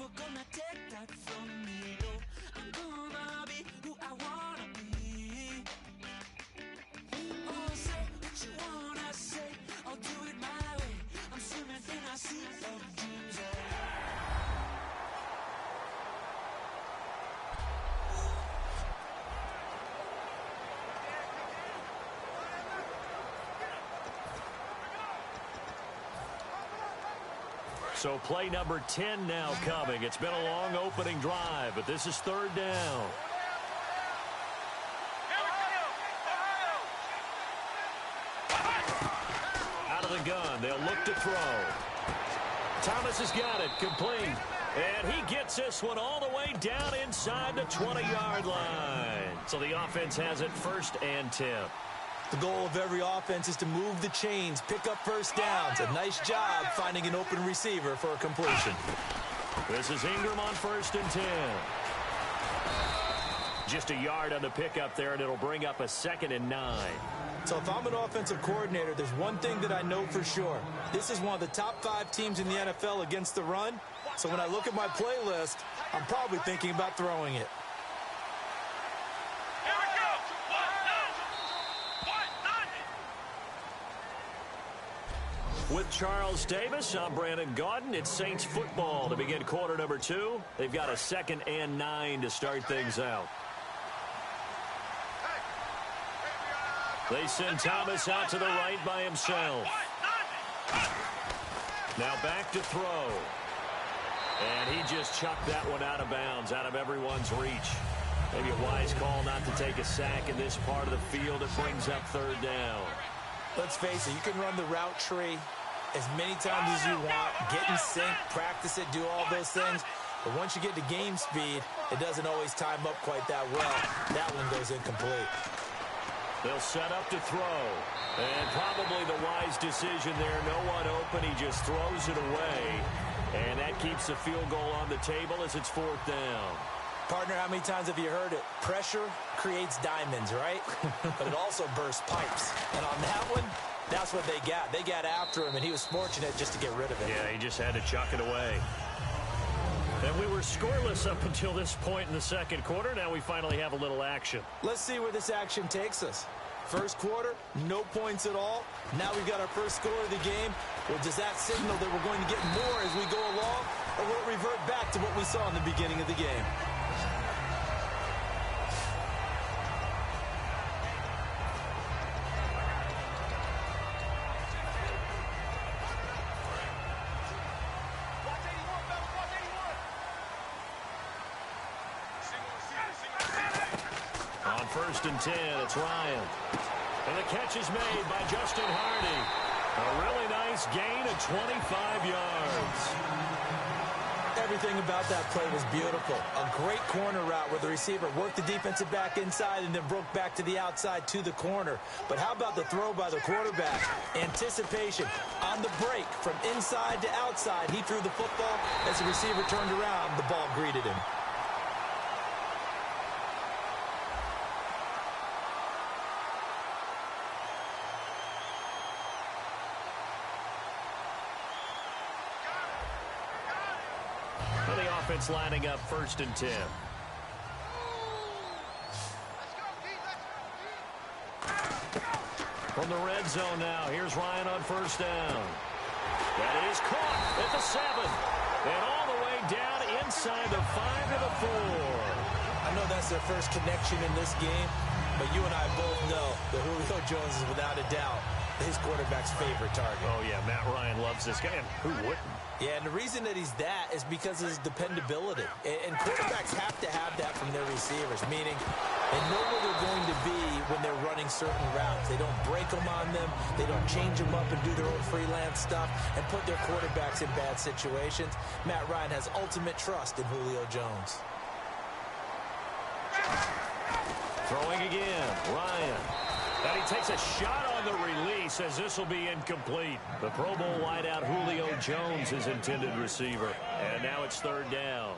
never gonna take that from me. No, I'm gonna be who I wanna be. Oh, say what you wanna say, I'll do it my way. I'm swimming in a sea of dreams. So play number 10 now coming. It's been a long opening drive, but this is third down. Out of the gun, they'll look to throw. Thomas has got it, complete. And he gets this one all the way down inside the 20-yard line. So the offense has it 1st and 10. The goal of every offense is to move the chains, pick up first downs. A nice job finding an open receiver for a completion. This is Ingram on 1st and 10. Just a yard on the pickup there, and it'll bring up a 2nd and 9. So if I'm an offensive coordinator, there's one thing that I know for sure. This is one of the top 5 teams in the NFL against the run. So when I look at my playlist, I'm probably thinking about throwing it. With Charles Davis, I'm Brandon Gaudin. It's Saints football to begin quarter number 2. They've got a 2nd and 9 to start things out. They send Thomas out to the right by himself. Now back to throw. And he just chucked that one out of bounds, out of everyone's reach. Maybe a wise call not to take a sack in this part of the field. It brings up third down. Let's face it, you can run the route tree as many times as you want, get in sync, practice it, do all those things. But once you get to game speed, it doesn't always time up quite that well. That one goes incomplete. They'll set up to throw. And probably the wise decision there. No one open. He just throws it away. And that keeps the field goal on the table as it's 4th down. Partner, how many times have you heard it? Pressure creates diamonds, right? But it also bursts pipes. And on that one, that's what they got. They got after him, and he was fortunate just to get rid of it. Yeah, he just had to chuck it away. And we were scoreless up until this point in the second quarter. Now we finally have a little action. Let's see where this action takes us. First quarter, no points at all. Now we've got our first score of the game. Well, does that signal that we're going to get more as we go along, or will it revert back to what we saw in the beginning of the game? On 1st and 10, it's Ryan. And the catch is made by Justin Hardy. A really nice gain of 25 yards. Everything about that play was beautiful. A great corner route where the receiver worked the defensive back inside and then broke back to the outside to the corner. But how about the throw by the quarterback? Anticipation on the break from inside to outside. He threw the football. As the receiver turned around, the ball greeted him. Offense lining up 1st and 10. From the red zone now, here's Ryan on 1st down. That is caught at the 7. And all the way down inside the 5 to the 4. I know that's their first connection in this game, but you and I both know that Julio Jones is without a doubt his quarterback's favorite target. Oh, yeah, Matt Ryan loves this guy, and who wouldn't? Yeah, and the reason that he's that is because of his dependability. And quarterbacks have to have that from their receivers, meaning they know where they're going to be when they're running certain routes. They don't break them on them. They don't change them up and do their own freelance stuff and put their quarterbacks in bad situations. Matt Ryan has ultimate trust in Julio Jones. Throwing again, Ryan. And he takes a shot on the release as this will be incomplete. The Pro Bowl wideout Julio Jones is intended receiver. And now it's 3rd down.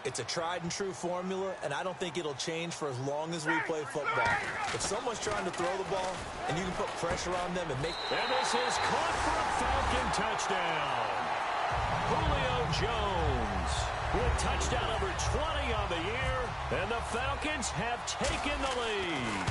It's a tried-and-true formula, and I don't think it'll change for as long as we play football. If someone's trying to throw the ball, and you can put pressure on them and make... And this is caught for a Falcon touchdown. Julio Jones with touchdown number 20 on the year, and the Falcons have taken the lead.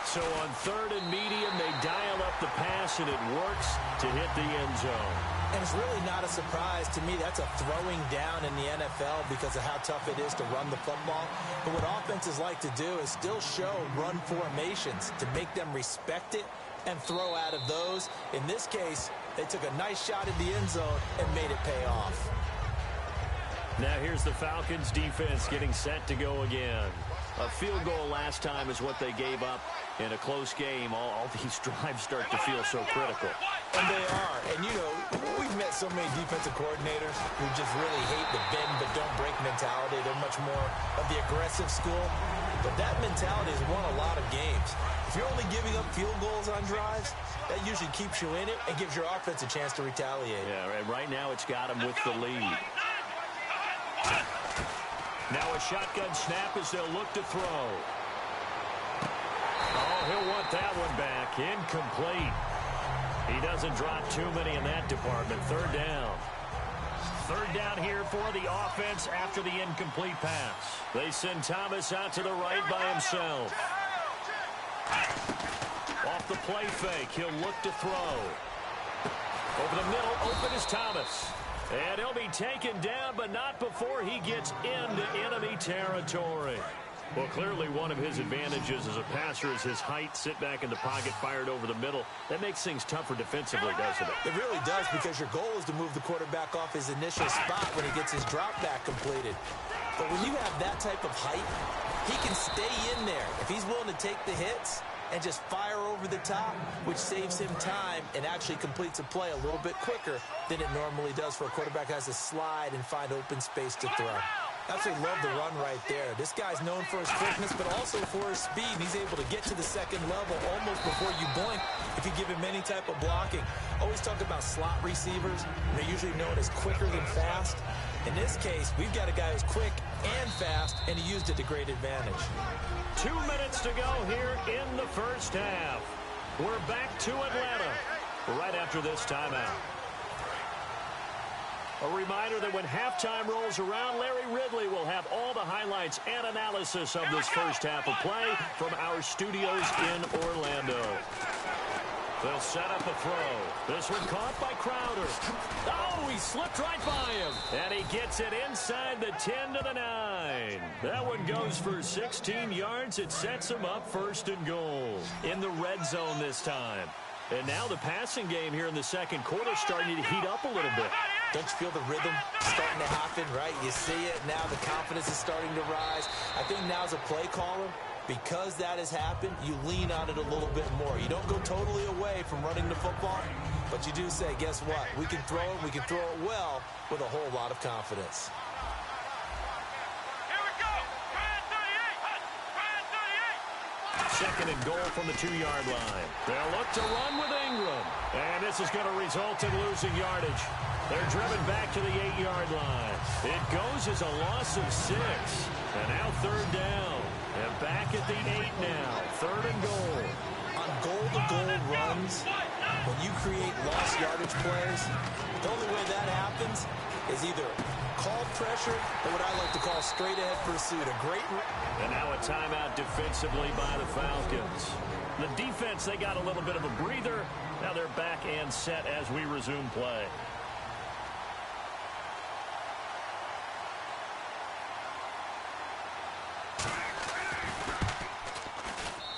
So on 3rd and medium, they dial up the pass, and it works to hit the end zone. And it's really not a surprise to me. That's a throwing down in the NFL because of how tough it is to run the football. But what offenses like to do is still show run formations to make them respect it and throw out of those. In this case, they took a nice shot in the end zone and made it pay off. Now here's the Falcons defense getting set to go again. A field goal last time is what they gave up in a close game. All these drives start to feel so critical. And they are. And, you know, we've met so many defensive coordinators who just really hate the bend but don't break mentality. They're much more of the aggressive school. But that mentality has won a lot of games. If you're only giving up field goals on drives, that usually keeps you in it and gives your offense a chance to retaliate. Yeah, and right now it's got them with the lead. Now a shotgun snap as they'll look to throw. Oh, he'll want that one back. Incomplete. He doesn't drop too many in that department. 3rd down. 3rd down here for the offense after the incomplete pass. They send Thomas out to the right by himself. Off the play fake, he'll look to throw. Over the middle, open is Thomas. And he'll be taken down, but not before he gets into enemy territory. Well, clearly one of his advantages as a passer is his height. Sit back in the pocket, fired over the middle. That makes things tougher defensively, doesn't it? It really does, because your goal is to move the quarterback off his initial spot when he gets his drop back completed. But when you have that type of height, he can stay in there. If he's willing to take the hits and just fire over the top, which saves him time and actually completes a play a little bit quicker than it normally does for a quarterback who has to slide and find open space to throw. Absolutely love the run right there. This guy's known for his quickness, but also for his speed. He's able to get to the second level almost before you blink if you give him any type of blocking. Always talk about slot receivers. They're usually known as quicker than fast. In this case, we've got a guy who's quick and fast, and he used it to great advantage. 2 minutes to go here in the first half. We're back to Atlanta right after this timeout. A reminder that when halftime rolls around, Larry Ridley will have all the highlights and analysis of this first half of play from our studios in Orlando. They'll set up a throw. This one caught by Crowder. Oh, he slipped right by him. And he gets it inside the 10 to the 9. That one goes for 16 yards. It sets him up 1st and goal. In the red zone this time. And now the passing game here in the second quarter starting to heat up a little bit. Don't you feel the rhythm starting to happen, right? You see it now. The confidence is starting to rise. I think now as a play caller, because that has happened, you lean on it a little bit more. You don't go totally away from running the football, but you do say, guess what? We can throw it. We can throw it well with a whole lot of confidence. Here we go. Second and goal from the 2-yard line. They'll look to run with Ingram. And this is going to result in losing yardage. They're driven back to the 8-yard line. It goes as a loss of 6. And now 3rd down. And back at the 8 now. 3rd and goal. On goal-to-goal runs, when you create lost yardage plays, the only way that happens is either call pressure or what I like to call straight-ahead pursuit. A great... And now a timeout defensively by the Falcons. The defense, they got a little bit of a breather. Now they're back and set as we resume play.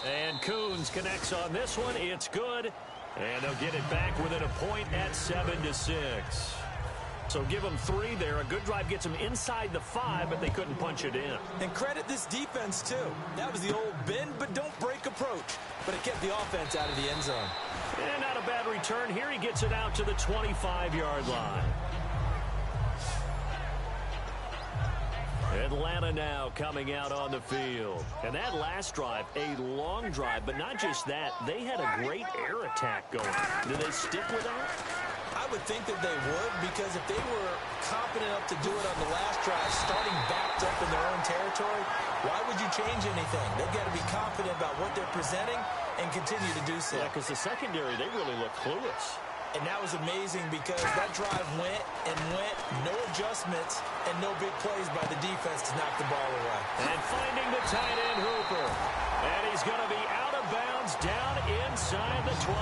And Coons connects on this one. It's good. And they'll get it back within a point at 7-6. So give them 3 there. A good drive gets them inside the 5, but they couldn't punch it in. And credit this defense, too. That was the old bend but don't break approach. But it kept the offense out of the end zone. And not a bad return here. He gets it out to the 25-yard line. Atlanta now coming out on the field. And that last drive, a long drive, but not just that. They had a great air attack going. Did they stick with that? I would think that they would, because if they were confident enough to do it on the last drive, starting backed up in their own territory, why would you change anything? They've got to be confident about what they're presenting and continue to do so. Yeah, because the secondary, they really look clueless. And that was amazing because that drive went and went, no adjustments, and no big plays by the defense to knock the ball away. And finding the tight end Hooper. And he's going to be out of bounds down inside the 20.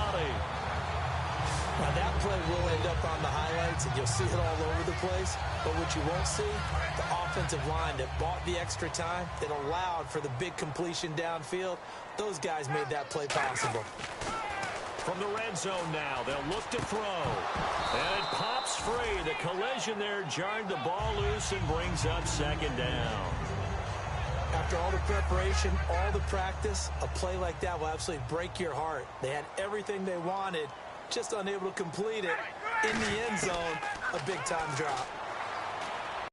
Now that play will end up on the highlights, and you'll see it all over the place. But what you won't see, the offensive line that bought the extra time, that allowed for the big completion downfield, those guys made that play possible. From the red zone now, they'll look to throw. And it pops free. The collision there jarred the ball loose and brings up second down. After all the preparation, all the practice, a play like that will absolutely break your heart. They had everything they wanted, just unable to complete it. In the end zone, a big-time drop.